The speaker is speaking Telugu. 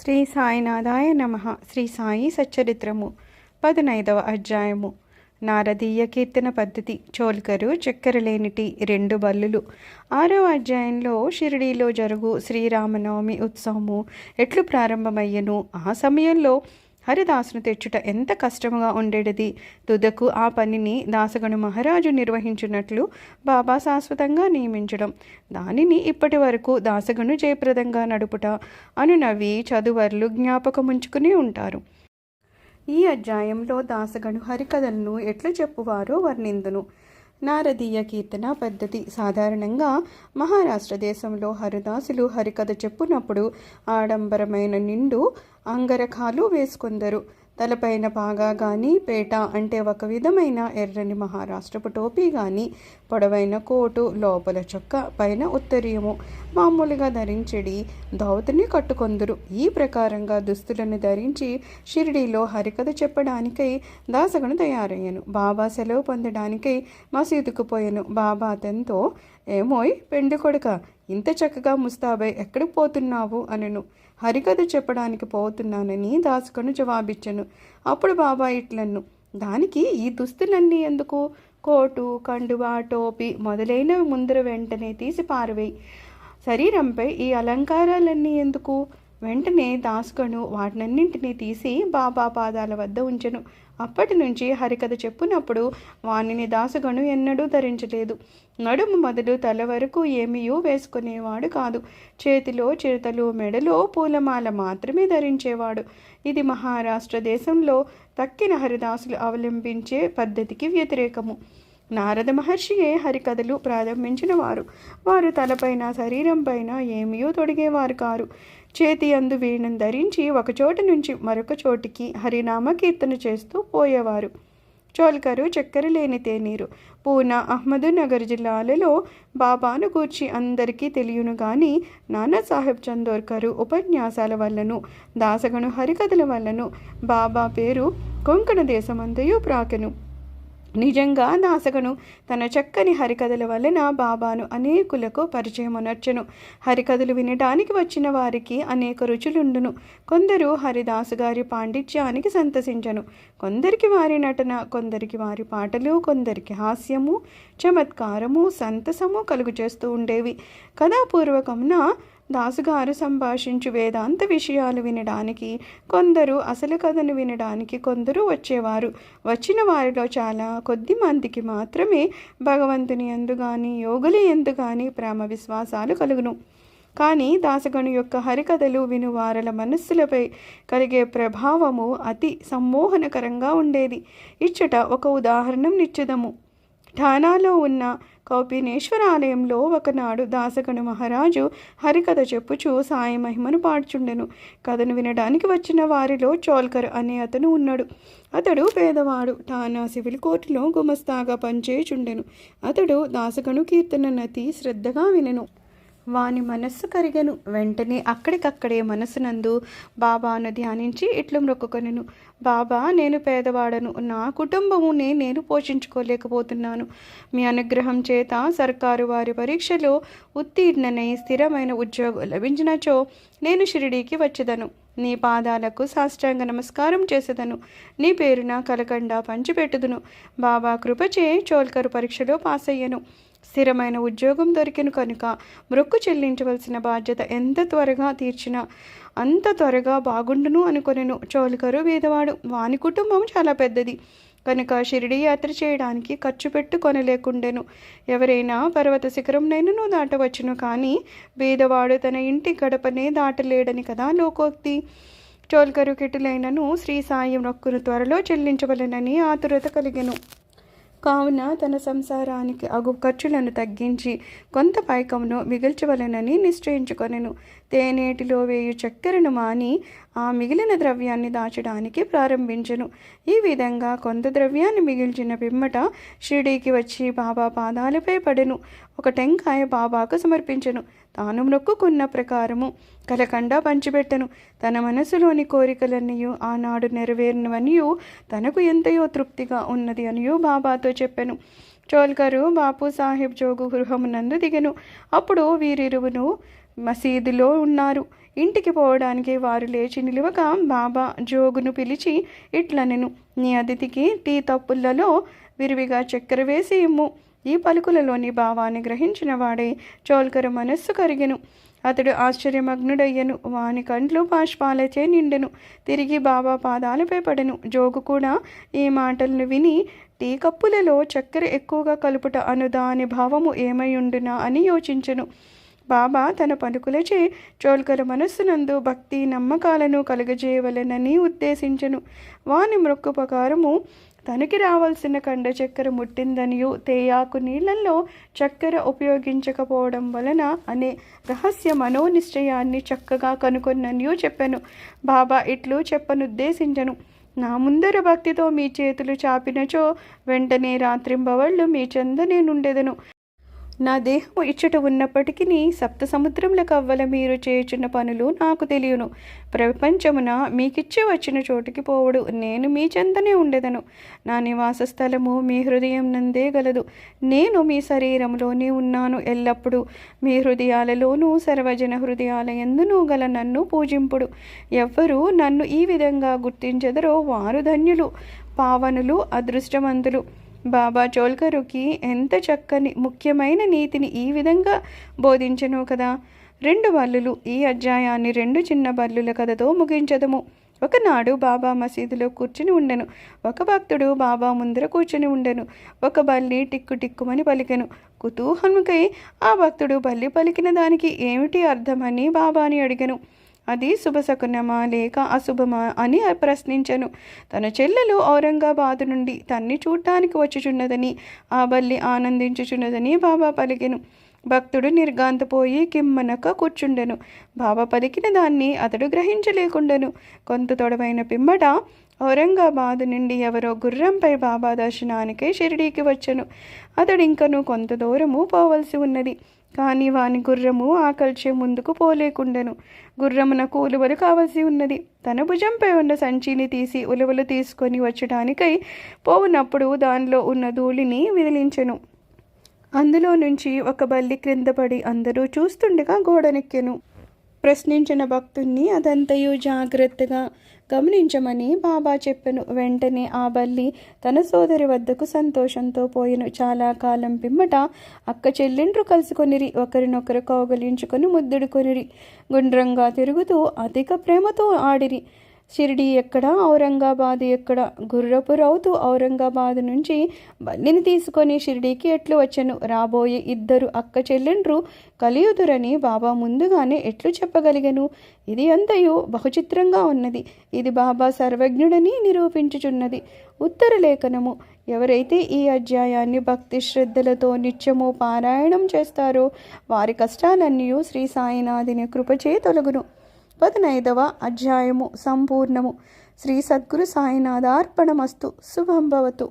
శ్రీ సాయినాథాయ నమః. శ్రీ సాయి సచ్చరిత్రము 15వ అధ్యాయము. నారదీయ కీర్తన పద్ధతి. చోల్కరు చక్కెరలేనిటి 2 బల్లులు. 6వ అధ్యాయంలో షిరిడీలో జరుగు శ్రీరామనవమి ఉత్సవము ఎట్లు ప్రారంభమయ్యను, ఆ సమయంలో హరిదాసును తెచ్చుట ఎంత కష్టముగా ఉండేది. తుదకు ఆ పనిని దాసగను మహారాజు నిర్వహించినట్లు బాబా శాశ్వతంగా నియమించడం, దానిని ఇప్పటి వరకు దాసగను జయప్రదంగా నడుపుట అనునవి చదువర్లు జ్ఞాపకముంచుకుని ఉంటారు. ఈ అధ్యాయంలో దాసగను హరికథలను ఎట్లు చెప్పువారో వర్ణిందును. నారదీయ కీర్తన పద్ధతి. సాధారణంగా మహారాష్ట్ర దేశంలో హరిదాసులు హరికథ చెప్పునప్పుడు ఆడంబరమైన నిండు అంగరఖాలు వేసుకొందరు. తలపైన పాగా కానీ, పేట అంటే ఒక విధమైన ఎర్రని మహారాష్ట్రపు టోపీ కానీ, పొడవైన కోటు, లోపల చొక్క, పైన ఉత్తరీయము మామూలుగా ధరించడి ధౌతిని కట్టుకొందురు. ఈ ప్రకారంగా దుస్తులను ధరించి షిరిడీలో హరికథ చెప్పడానికై దాసగను తయారయ్యను. బాబా సెలవు పొందడానికై మసీదుకు పోయాను. బాబా అతనితో, ఏమోయ్ పెండి కొడుక, ఇంత చక్కగా ముస్తాబై ఎక్కడికి పోతున్నావు అనెను. హరికథ చెప్పడానికి పోతున్నానని దాసగను జవాబిచ్చను. అప్పుడు బాబా ఇట్లన్ను, దానికి ఈ దుస్తులన్నీ ఎందుకు? కోటు, కండువా, టోపీ మొదలైనవి ముందర వెంటనే తీసి పారవేయి. శరీరంపై ఈ అలంకారాలన్నీ ఎందుకు? వెంటనే దాసగను వాటినన్నింటినీ తీసి బాబా పాదాల వద్ద ఉంచెను. అప్పటి నుంచి హరికథ చెప్పునప్పుడు వానిని దాసగను ఎన్నడూ ధరించలేదు. నడుము మొదలు తల వరకు ఏమీయూ వేసుకునేవాడు కాదు. చేతిలో చిరుతలు, మెడలో పూలమాల మాత్రమే ధరించేవాడు. ఇది మహారాష్ట్ర దేశంలో తక్కిన హరిదాసులు అవలంబించే పద్ధతికి వ్యతిరేకము. నారద మహర్షియే హరికథలు ప్రారంభించిన వారు. వారు తలపైన, శరీరం పైన ఏమీయూ తొడిగేవారు కారు. చేతి అందు వీణను ధరించి ఒక చోటు నుంచి మరొక చోటికి హరినామ కీర్తన చేస్తూ పోయేవారు. చోల్కరు చక్కెర లేని తేనీరు. పూనా, అహ్మదునగర్ జిల్లాలలో బాబాను గూర్చి అందరికీ తెలియను గాని నానాసాహెబ్ చందోర్కరు ఉపన్యాసాల వల్లను, దాసగను హరికథల వల్లను బాబా పేరు కొంకణ దేశమంతయు ప్రాకెను. నిజంగా దాసగను తన చక్కని హరికథల వలన బాబాను అనేకులకు పరిచయమునర్చెను. హరికథలు వినడానికి వచ్చిన వారికి అనేక రుచులుండును. కొందరు హరిదాసు గారి పాండిత్యానికి సంతసించను. కొందరికి వారి నటన, కొందరికి వారి పాటలు, కొందరికి హాస్యము, చమత్కారము, సంతసము కలుగు చేస్తూ ఉండేవి. కథాపూర్వకమున దాసుగారు సంభాషించు వేదాంత విషయాలు వినడానికి కొందరు, అసలు కథను వినడానికి కొందరు వచ్చేవారు. వచ్చిన వారిలో చాలా కొద్ది మందికి మాత్రమే భగవంతుని యందు గాని, యోగుల యందు గాని ప్రేమ విశ్వాసాలు కలుగును. కానీ దాసగను యొక్క హరికథలు వినువారల మనస్సులపై కలిగే ప్రభావము అతి సమ్మోహనకరంగా ఉండేది. ఇచ్చట ఒక ఉదాహరణం నిచ్చెదము. ఠానాలో ఉన్న కౌపీనేశ్వర ఆలయంలో ఒకనాడు దాసగను మహారాజు హరికథ చెప్పుచూ సాయి మహిమను పాడుచుండెను. కథను వినడానికి వచ్చిన వారిలో చోల్కర్ అనే అతను ఉన్నాడు. అతడు పేదవాడు. ఠానా సివిల్ కోర్టులో గుమస్తాగా పనిచేయుచుండెను. అతడు దాసగను కీర్తననతి శ్రద్ధగా వినెను. వాని మనస్సు కరిగెను. వెంటనే అక్కడికక్కడే మనస్సునందు బాబాను ధ్యానించి ఇట్లు మొక్కుకొనెను. బాబా, నేను పేదవాడను. నా కుటుంబమునే నేను పోషించుకోలేకపోతున్నాను. మీ అనుగ్రహం చేత సర్కారు వారి పరీక్షలో ఉత్తీర్ణనై స్థిరమైన ఉద్యోగం లభించినచో నేను షిరిడీకి వచ్చేదను. నీ పాదాలకు సాష్టాంగ నమస్కారం చేసేదను. నీ పేరున కలకండ పంచిపెట్టుదును. బాబా కృపచే చోల్కరు పరీక్షలో పాస్ అయ్యను. స్థిరమైన ఉద్యోగం దొరికిన కనుక మొక్కు చెల్లించవలసిన బాధ్యత ఎంత త్వరగా తీర్చినా అంత త్వరగా బాగుండును అనుకొనెను. చోల్కరు బీదవాడు. వాని కుటుంబం చాలా పెద్దది కనుక షిరిడీ యాత్ర చేయడానికి ఖర్చు పెట్టుకొనలేకుండెను. ఎవరైనా పర్వత శిఖరంనైనను దాటవచ్చును, కానీ బీదవాడు తన ఇంటి గడపనే దాటలేడని కదా లోకోక్తి. చోల్కరు కిటులైనను శ్రీ సాయి మొక్కును త్వరలో చెల్లించవలెనని ఆతురత కలిగెను. కావున తన సంసారానికి అగు ఖర్చులను తగ్గించి కొంత పైకమును మిగిల్చవలెనని నిశ్చయించుకొనెను. తేనేటిలో వేయు చక్కెరను మాని ఆ మిగిలిన ద్రవ్యాన్ని దాచడానికి ప్రారంభించెను. ఈ విధంగా కొంత ద్రవ్యాన్ని మిగిల్చిన పిమ్మట షిరిడీకి వచ్చి బాబా పాదాలపై పడెను. ఒక టెంకాయ బాబాకు సమర్పించెను. తాను మొక్కుకున్న ప్రకారము కలకండ పంచిపెట్టెను. తన మనసులోని కోరికలన్నయూ ఆనాడు నెరవేరినవనియూ తనకు ఎంతయో తృప్తిగా ఉన్నది అనియూ బాబాతో చెప్పెను. చోల్కరు బాపు సాహెబ్ జోగు గృహమునందు దిగెను. అప్పుడు వీరిరువును మసీదులో ఉన్నారు. ఇంటికి పోవడానికి వారు లేచి నిలువక బాబా జోగును పిలిచి ఇట్లనెను, నీ అతిథికి టీ తప్పులలో విరివిగా చక్కెర వేసి ఇమ్ము. ఈ పలుకులలోని భావాన్ని గ్రహించిన వాడే చోల్కరు మనస్సు కరిగెను. అతడు ఆశ్చర్యమగ్నుడయ్యను. వాని కంట్లు బాష్పాలచే నిండెను. తిరిగి బాబా పాదాలపై పడెను. జోగు కూడా ఈ మాటలను విని టీ కప్పులలో చక్కెర ఎక్కువగా కలుపుట అను దాని భావము ఏమైయుండునా అని యోచించెను. బాబా తన పలుకులచే చోల్కర మనస్సునందు భక్తి నమ్మకాలను కలుగజేయవలెనని ఉద్దేశించెను. వాని మొక్కు ప్రకారము తనకి రావాల్సిన కండ చక్కెర ముట్టిందనియు తేయాకు నీళ్లలో చక్కెర ఉపయోగించకపోవడం వలన అనే రహస్య మనోనిశ్చయాన్ని చక్కగా కనుకొన్ననియు చెప్పాను. బాబా ఇట్లు చెప్పనుద్దేశించను, నా ముందర భక్తితో మీ చేతులు చాపినచో వెంటనే రాత్రింబవళ్ళు మీ చెంద నేనుండెదను. నా దేహము ఇచ్చట ఉన్నప్పటికీ సప్త సముద్రముల కవ్వల మీరు చేయుచున్న పనులు నాకు తెలియను. ప్రపంచమున మీకిచ్చి వచ్చిన చోటికి పోవుడు నేను మీ చెంతనే ఉండెదను. నా నివాస స్థలము మీ హృదయం నందే గలదు. నేను మీ శరీరంలోనే ఉన్నాను. ఎల్లప్పుడూ మీ హృదయాలలోనూ సర్వజన హృదయాల యందును గల నన్ను పూజింపుడు. ఎవ్వరూ నన్ను ఈ విధంగా గుర్తించెదరో వారు ధన్యులు, పావనులు, అదృష్టవంతులు. బాబా చోల్కరుకి ఎంత చక్కని ముఖ్యమైన నీతిని ఈ విధంగా బోధించను కదా. 2 బల్లులు. ఈ అధ్యాయాన్ని 2 చిన్న బల్లుల కథతో ముగించదము. ఒకనాడు బాబా మసీదులో కూర్చుని ఉండెను. ఒక భక్తుడు బాబా ముందర కూర్చుని ఉండెను. ఒక బల్లి టిక్కు టిక్కుమని పలికెను. కుతూహలముకై ఆ భక్తుడు బల్లి పలికిన దానికి ఏమిటి అర్థమని బాబాని అడిగెను. అది శుభశకునమా లేక అశుభమా అని ప్రశ్నించెను. తన చెల్లెలు ఔరంగాబాదు నుండి తన్ని చూడటానికి వచ్చుచున్నదని, ఆ బల్లి ఆనందించుచున్నదని బాబా పలికెను. భక్తుడు నిర్గాంతపోయి కిమ్మనక కూర్చుండెను. బాబా పలికిన దాన్ని అతడు గ్రహించలేకుండెను. కొంత తొడవైన పిమ్మట ఔరంగాబాదు నుండి ఎవరో గుర్రంపై బాబా దర్శనానికై షిరిడీకి వచ్చెను. అతడింకను కొంత దూరము పోవలసి ఉన్నది. కానీ వాని గుర్రము ఆకల్చే ముందుకు పోలేకుండెను. గుర్రమునకు ఉలువలు కావలసి ఉన్నది. తన భుజంపై ఉన్న సంచిని తీసి ఉలువలు తీసుకొని వచ్చటానికై పోవునప్పుడు దానిలో ఉన్న ధూళిని విదిలించెను. అందులో నుంచి ఒక బల్లి క్రింద పడి అందరూ చూస్తుండగా గోడనెక్కెను. ప్రశ్నించిన భక్తుణ్ణి అదంతయు జాగ్రత్తగా గమనించమని బాబా చెప్పెను. వెంటనే ఆ బల్లి తన సోదరి వద్దకు సంతోషంతో పోయెను. చాలా కాలం పిమ్మట అక్క చెల్లెండ్రు కలుసుకొనిరి. ఒకరినొకరు కౌగలించుకొని ముద్దుడుకొనిరి. గుండ్రంగా తిరుగుతూ అధిక ప్రేమతో ఆడిరి. షిరిడీ ఎక్కడ, ఔరంగాబాదు ఎక్కడ? గుర్రపు రౌతు ఔరంగాబాదు నుంచి బల్లిని తీసుకొని షిరిడీకి ఎట్లు వచ్చెను? రాబోయే 2 అక్క చెల్లెండ్రు కలియుదురని బాబా ముందుగానే ఎట్లు చెప్పగలిగెను? ఇది అంతయు బహుచిత్రంగా ఉన్నది. ఇది బాబా సర్వజ్ఞుడని నిరూపించుచున్నది. ఉత్తర లేఖనము. ఎవరైతే ఈ అధ్యాయాన్ని భక్తి శ్రద్ధలతో నిత్యము పారాయణం చేస్తారో వారి కష్టాలన్నీ శ్రీ సాయినాథుని కృపచే తొలగును. 15వ అధ్యాయము సంపూర్ణము. శ్రీ సద్గురు సాయినాథార్పణమస్తు. శుభం భవతు.